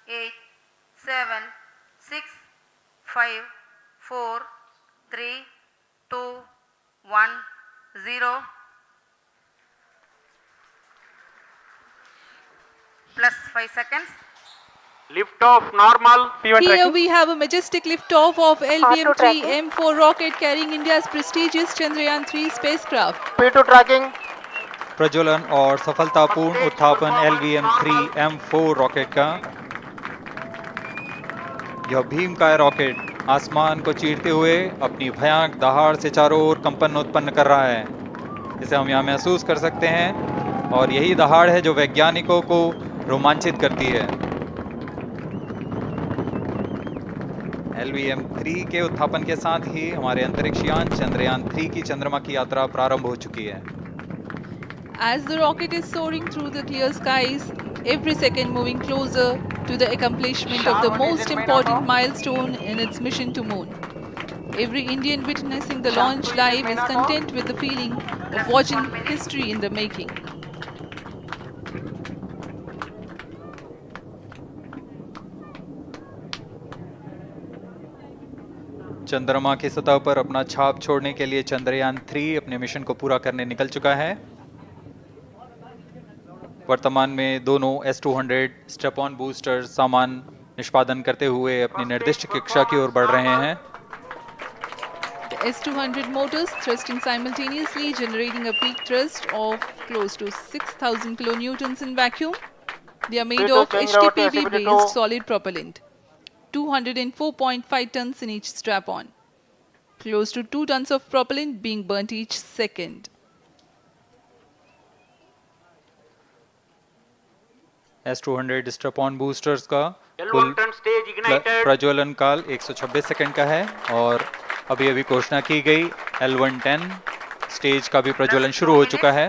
8, 7, 6, 5, 4, 3, 2, 1, 0. Plus 5 seconds. Lift off normal. P1 Here tracking. we have a majestic liftoff of R2 LVM-3 tracking. M4 rocket carrying India's prestigious Chandrayaan-3 spacecraft. P2 tracking. प्रज्वलन और सफलतापूर्ण उत्थापन LVM-3 M4 rocket का। यह भीमकाय rocket आसमान को चीरते हुए अपनी भयानक दहाड़ से चारों ओर कंपन उत्पन्न कर रहा है। इसे हम यहाँ महसूस कर सकते हैं और यही दहाड़ है जो वैज्ञानिकों को रोमांचित करती है। LVM-3 के उत्थापन के साथ ही हमारे अंतरिक्ष यान चंद्रयान-3 की चंद्रमा की यात्रा प्रारंभ हो चुकी है। As the rocket is soaring through the clear skies, every second moving closer to the accomplishment of the most important milestone in its mission to moon. Every Indian witnessing the launch live is content with the feeling of watching history in the making. चंद्रमा की सतह पर अपना छाप छोड़ने के लिए चंद्रयान-3 अपने मिशन को पूरा करने निकल चुका है। वर्तमान में दोनों S-200 स्टेप ऑन बूस्टर सामान निष्पादन करते हुए अपनी निर्दिष्ट कक्षा की ओर बढ़ रहे हैं। The S-200 motors thrusting simultaneously, generating a peak thrust of close to 6,000 kilonewtons in vacuum. They are made of HTPB-based solid propellant, 204.5 tons in each strap-on. Close to 2 tons of propellant being burnt each second. S-200 step on boosters का L1 कुल turn stage ignited. प्रज्वलन काल 126 second का है और अभी अभी घोषणा की गई L110 स्टेज का भी प्रज्वलन शुरू हो चुका है।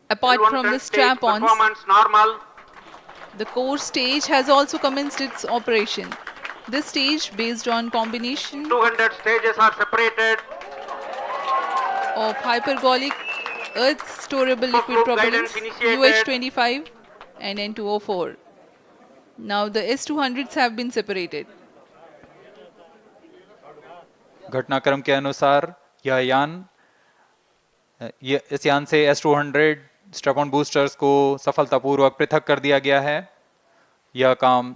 Apart L1 from turn the stage strap-ons, performance normal. the core stage has also commenced its operation. This stage, based on combination 200 stages are separated. of hypergolic earth storable liquid Group propellants guidance initiated. UH-25 and N2O4. Now the S-200s have been separated. घटनाक्रम के अनुसार इस यान से S-200 step on boosters को सफलतापूर्वक पृथक कर दिया गया है। यह काम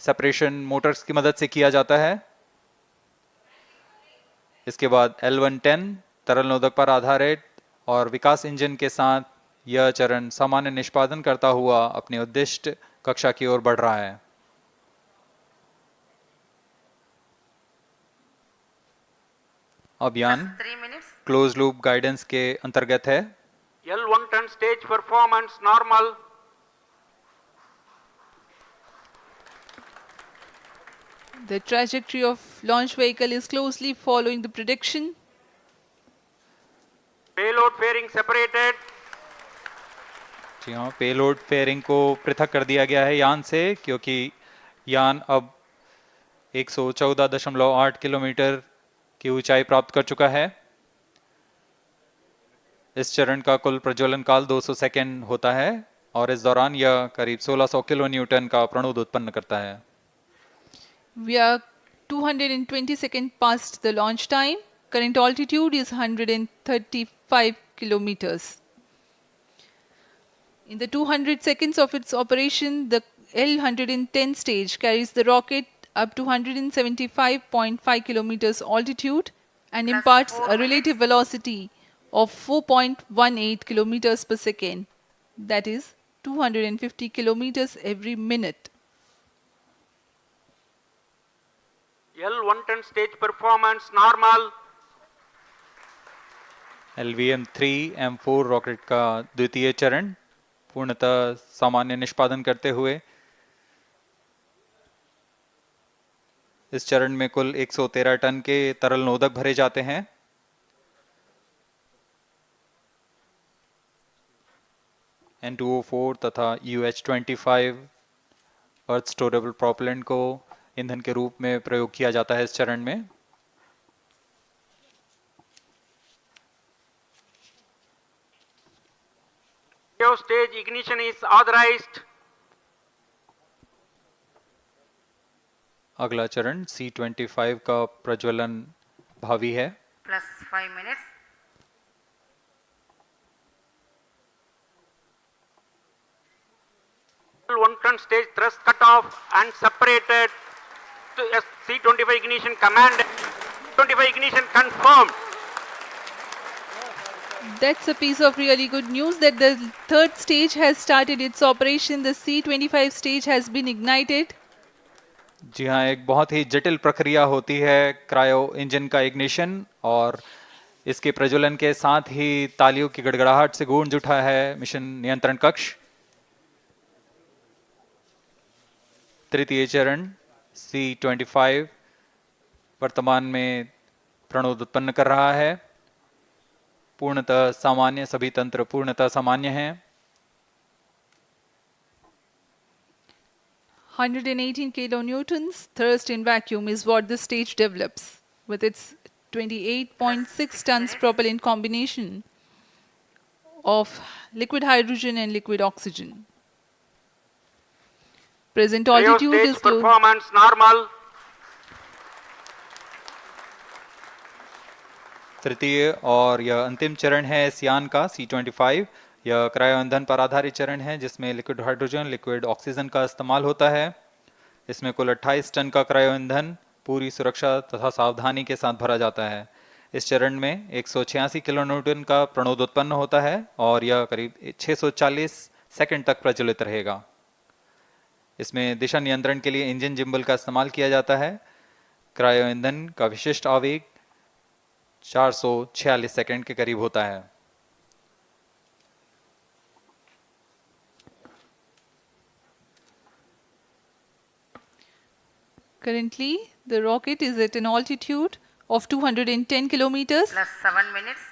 सेपरेशन मोटर्स की मदद से किया जाता है। इसके बाद L110 तरल नोदक पर आधारित और विकास इंजन के साथ यह चरण सामान्य निष्पादन करता हुआ अपनी उद्दिष्ट कक्षा की ओर बढ़ रहा है। अब यान 3 minutes. क्लोज लूप गाइडेंस के अंतर्गत है। L1 turn stage performance normal. The trajectory of launch vehicle is closely following the prediction. Payload fairing separated. जी हाँ, पेलोड फेयरिंग को पृथक कर दिया गया है यान से, क्योंकि यान अब 114.8 किलोमीटर की ऊंचाई प्राप्त कर चुका है। इस चरण का कुल प्रज्वलन काल 200 सेकेंड होता है और इस दौरान यह करीब 1600 किलो न्यूटन का प्रणुद उत्पन्न करता है। We are 220 seconds past the launch time. Current altitude is 135 kilometers. In the 200 seconds of its operation, the L110 stage carries the rocket up to 175.5 kilometers altitude and imparts a relative velocity of 4.18 kilometers per second. That is 250 kilometers every minute. L1 turn stage performance normal. LVM-3 M4 rocket का द्वितीय चरण पूर्णतः सामान्य निष्पादन करते हुए इस चरण में कुल 113 टन के तरल नोदक भरे जाते हैं। N2O4 तथा UH-25 अर्थ स्टोरेबल प्रोपेलेंट को ईंधन के रूप में प्रयोग किया जाता है इस चरण में। Cryo stage ignition is authorized. अगला चरण C25 का प्रज्वलन भावी है। plus 5 minutes. L110 stage thrust cut off and separated. To C25 ignition command. 25 ignition confirmed. That's a piece of really good news that the third stage has started its operation. The C25 stage has been ignited. जी हाँ, एक बहुत ही जटिल प्रक्रिया होती है cryo engine का ignition, और इसके प्रज्वलन के साथ ही तालियों की गड़गड़ाहट से गूंज उठा है मिशन नियंत्रण कक्ष। तृतीय चरण C25 वर्तमान में प्रणोद उत्पन्न कर रहा है। पूर्णतः सामान्य, सभी तंत्र पूर्णतः सामान्य हैं। 118 kilonewtons thrust in vacuum is what the stage develops with its 28.6 tons propellant combination of liquid hydrogen and liquid oxygen. Present Cryo altitude stage is low. performance normal. तृतीय और यह अंतिम चरण है इस यान का C25। यह क्रायो ईंधन पर आधारित चरण है जिसमें लिक्विड हाइड्रोजन, लिक्विड ऑक्सीजन का इस्तेमाल होता है। इसमें कुल 28 टन का क्रायो ईंधन पूरी सुरक्षा तथा सावधानी के साथ भरा जाता है। इस चरण में 186 किलोन्यूटन का प्रणोद उत्पन्न होता है और यह करीब 640 सेकंड तक प्रज्वलित रहेगा। इसमें दिशा नियंत्रण के लिए इंजन जिम्बल का इस्तेमाल किया जाता है। क्रायो ईंधन का विशिष्ट आवेग 446 सेकंड के करीब होता है। Currently, the rocket is at an altitude of 210 kilometers. Plus 7 minutes.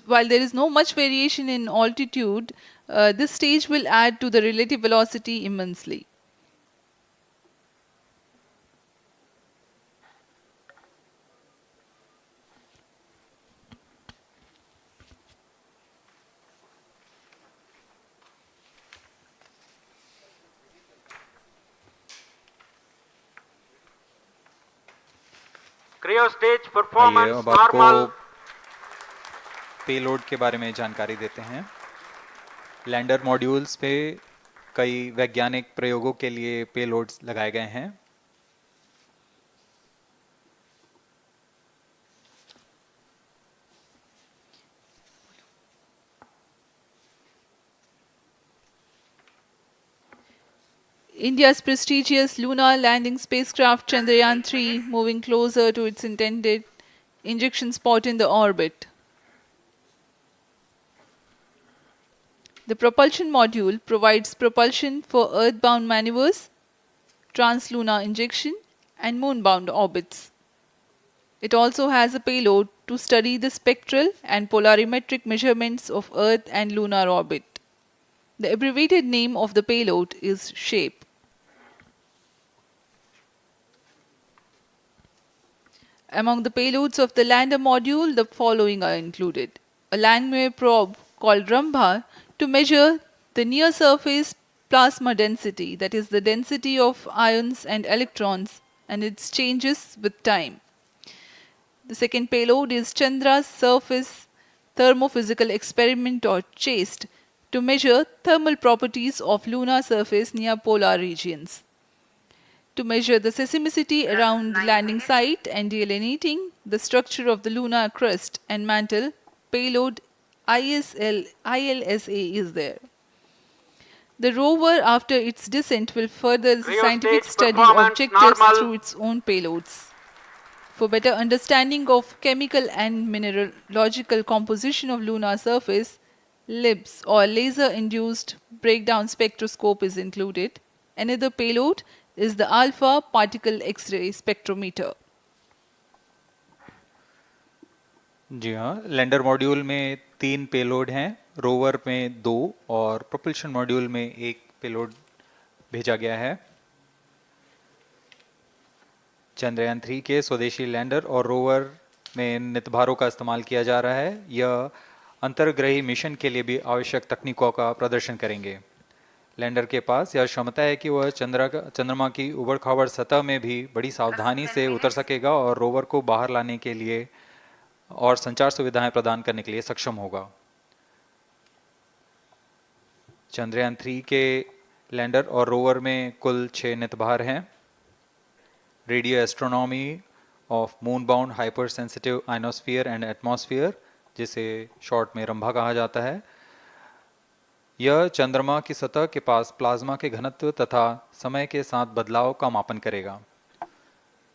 While there is no much variation in altitude, this stage will add to the relative velocity immensely. Cryo stage आइए performance अब आपको normal. Payload के बारे में जानकारी देते हैं। Lander modules पे कई वैज्ञानिक प्रयोगों के लिए पेलोड्स लगाए गए हैं। India's prestigious lunar landing spacecraft Chandrayaan-3 moving closer to its intended injection spot in the orbit. The propulsion module provides propulsion for earthbound maneuvers, translunar injection, and moonbound orbits. It also has a payload to study the spectral and polarimetric measurements of Earth and lunar orbit. The abbreviated name of the payload is SHAPE. Among the payloads of the lander module, the following are included. A Langmuir probe called Rambha to measure the near-surface plasma density, that is the density of ions and electrons, and its changes with time. The second payload is Chandra's Surface Thermophysical Experiment, or CHASTE, to measure thermal properties of lunar surface near polar regions. To measure the seismicity around the landing site and delineating the structure of the lunar crust and mantle, payload ILSA is there. The rover, after its descent, will further the Cryo scientific stage study performance objectives normal. through its own payloads. For better understanding of chemical and mineralogical composition of lunar surface, LIBS, or laser-induced breakdown spectroscope, is included. Another payload is the alpha particle X-ray spectrometer. जी हाँ, lander module में 3 payload हैं, rover में 2 और propulsion module में 1 payload भेजा गया है। चंद्रयान 3 के स्वदेशी लैंडर और रोवर में नितभारों का इस्तेमाल किया जा रहा है। यह अंतर्ग्रही मिशन के लिए भी आवश्यक तकनीकों का प्रदर्शन करेंगे। लैंडर के पास यह क्षमता है कि वह चंद्रमा की उबड़-खाबड़ सतह में भी बड़ी सावधानी से उतर सकेगा और रोवर को बाहर लाने के लिए और संचार सुविधाएं प्रदान करने के लिए सक्षम होगा। चंद्रयान 3 के लैंडर और रोवर में कुल 6 नितभार हैं। Radio astronomy of moon bound hyper sensitive ionosphere and atmosphere, जिसे शॉर्ट में रंभा कहा जाता है, यह चंद्रमा की सतह के पास प्लाज्मा के घनत्व तथा समय के साथ बदलाव का मापन करेगा।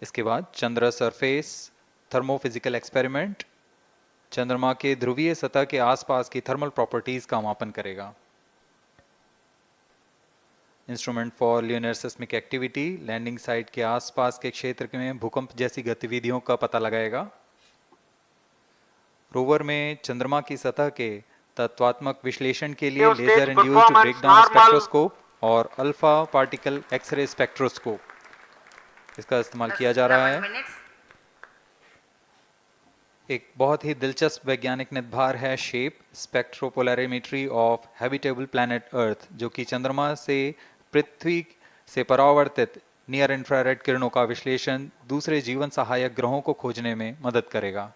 इसके बाद चंद्र सरफेस थर्मोफिजिकल एक्सपेरिमेंट चंद्रमा के ध्रुवीय सतह के आसपास की थर्मल प्रॉपर्टीज का मापन करेगा। Instrument for lunar seismic activity landing site के आसपास के क्षेत्र में भूकंप जैसी गतिविधियों का पता लगाएगा। रोवर में चंद्रमा की सतह के तत्वात्मक विश्लेषण के लिए लेजर इंड्यूस्ड ब्रेकडाउन स्पेक्ट्रोस्कोप और अल्फा पार्टिकल एक्सरे स्पेक्ट्रोस्कोप इसका इस्तेमाल किया जा रहा है। एक बहुत ही दिलचस्प वैज्ञानिक नितभार है shape स्पेक्ट्रोपोलैरिमेट्री of habitable planet earth, जो कि चंद्रमा से पृथ्वी से परावर्तित नियर इंफ्रारेड किरणों का विश्लेषण दूसरे जीवन सहायक ग्रहों को खोजने में मदद करेगा।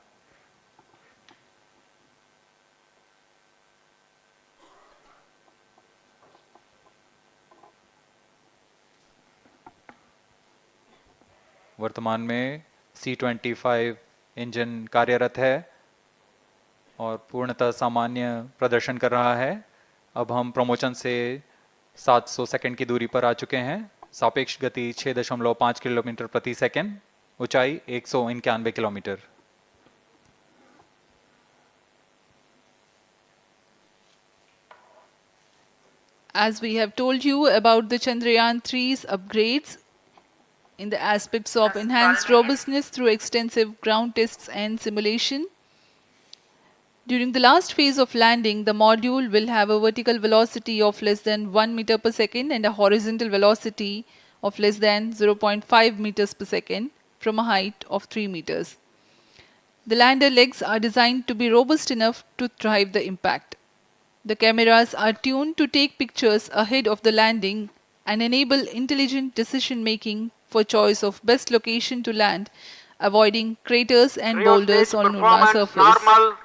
वर्तमान में C-25 इंजन कार्यरत है और पूर्णतः सामान्य प्रदर्शन कर रहा है। अब हम प्रमोशन से 700 सेकंड की दूरी पर आ चुके हैं। सापेक्ष गति 6.5 किलोमीटर प्रति सेकंड, ऊंचाई 191 kilometre. As we have told you about the Chandrayaan 3's upgrades in the aspects of enhanced robustness through extensive ground tests and simulation. During the last phase of landing, the module will have a vertical velocity of less than 1 meter per second and a horizontal velocity of less than 0.5 meters per second from a height of 3 meters. The lander legs are designed to be robust enough to thrive the impact. The cameras are tuned to take pictures ahead of the landing and enable intelligent decision making for choice of best location to land, avoiding craters and boulders on lunar surface. Normal.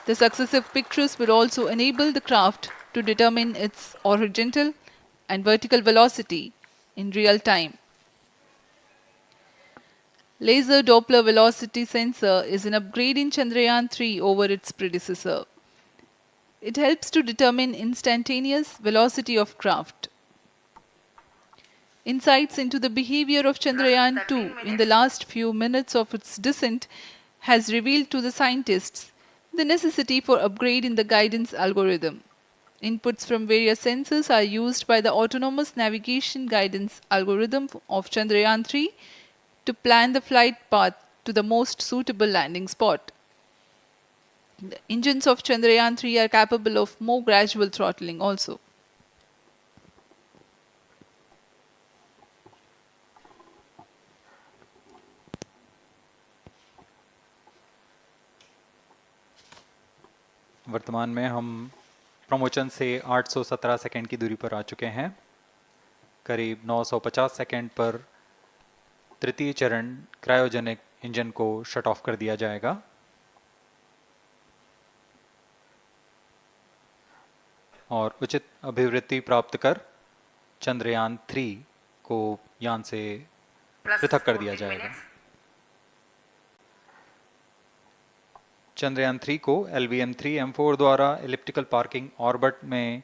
The successive pictures will also enable the craft to determine its horizontal and vertical velocity in real time. Laser Doppler velocity sensor is an upgrade in Chandrayaan 3 over its predecessor. It helps to determine instantaneous velocity of craft. Insights into the behavior of Chandrayaan 2 in the last few minutes of its descent has revealed to the scientists the necessity for upgrade in the guidance algorithm. Inputs from various sensors are used by the autonomous navigation guidance algorithm of Chandrayaan 3 to plan the flight path to the most suitable landing spot. The engines of Chandrayaan 3 are capable of more gradual throttling also. वर्तमान में हम promotion से 817 second की दूरी पर आ चुके हैं। करीब 950 सेकंड पर तृतीय चरण क्रायोजेनिक इंजन को शट ऑफ कर दिया जाएगा। और उचित अभिवृद्धि प्राप्त कर चंद्रयान 3 को यान से पृथक कर दिया जाएगा। चंद्रयान 3 को LVM-3M4 द्वारा एलिप्टिकल पार्किंग ऑर्बिट में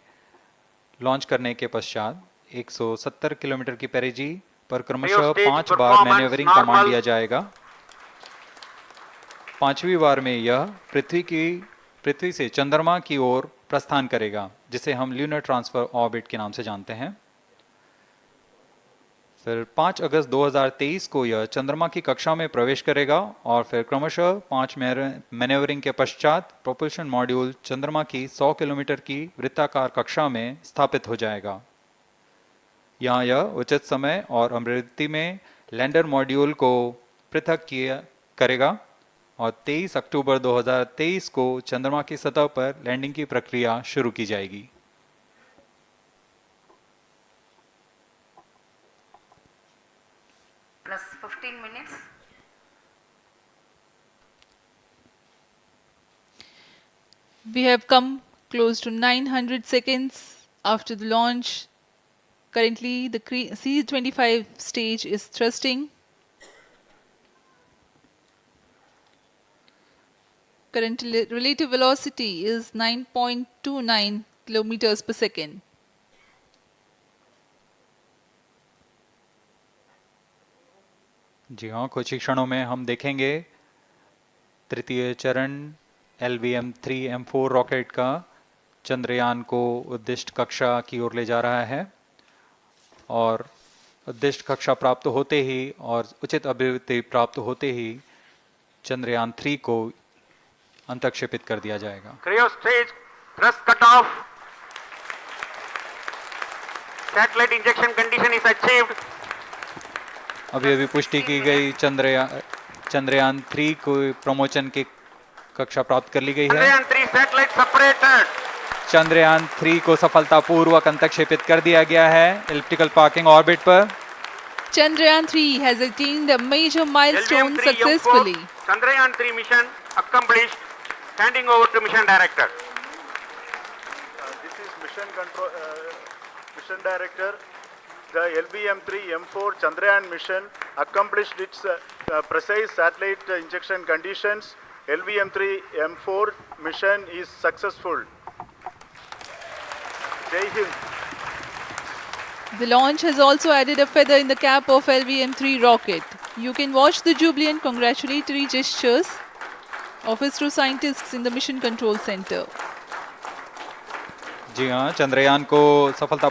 लॉन्च करने के पश्चात 170 किलोमीटर की पेरिजी पर क्रमशः 5 बार मैन्यूवरिंग कमांड दिया जाएगा। 5वीं बार में यह पृथ्वी से चंद्रमा की ओर प्रस्थान करेगा, जिसे हम ल्यूनर ट्रांसफर ऑर्बिट के नाम से जानते हैं। फिर 5 अगस्त 2023 को यह चंद्रमा की कक्षा में प्रवेश करेगा और फिर क्रमशः 5 मैन्यूवरिंग के पश्चात प्रोपल्शन मॉड्यूल चंद्रमा की 100 किलोमीटर की वृत्ताकार कक्षा में स्थापित हो जाएगा। यहाँ यह उचित समय और आवृत्ति में लैंडर मॉड्यूल को पृथक करेगा और 23 अक्टूबर 2023 को चंद्रमा की सतह पर लैंडिंग की प्रक्रिया शुरू की जाएगी। plus 15 minutes. We have come close to 900 seconds after the launch. Currently, the C-25 stage is thrusting. Current relative velocity is 9.29 kilometers per second. जी हाँ, कुछ ही क्षणों में हम देखेंगे तृतीय चरण LVM-3M4 रॉकेट का चंद्रयान को उद्दिष्ट कक्षा की ओर ले जा रहा है और उद्दिष्ट कक्षा प्राप्त होते ही और उचित अभिवृद्धि प्राप्त होते ही चंद्रयान 3 को अंतक्षेपित कर दिया जाएगा। Cryo stage thrust cutoff. Satellite injection condition is achieved. अभी पुष्टि की गई चंद्रयान 3 को प्रमोशन की कक्षा प्राप्त कर ली गई है। Chandrayaan 3 satellite separated. चंद्रयान 3 को सफलतापूर्वक अंतक्षेपित कर दिया गया है एलिप्टिकल पार्किंग ऑर्बिट पर। Chandrayaan 3 has attained a major milestone LVM-3 successfully. Chandrayaan 3 mission accomplished. Handing over to mission director. This is mission director. The LVM-3M4 Chandrayaan mission accomplished its precise satellite injection conditions. LVM-3M4 mission is successful. Jai Hind. The launch has also added a feather in the cap of LVM-3 rocket. You can watch the jubilant congratulatory gestures of ISRO scientists in the Mission Control Center. जी हाँ, चंद्रयान को सफलता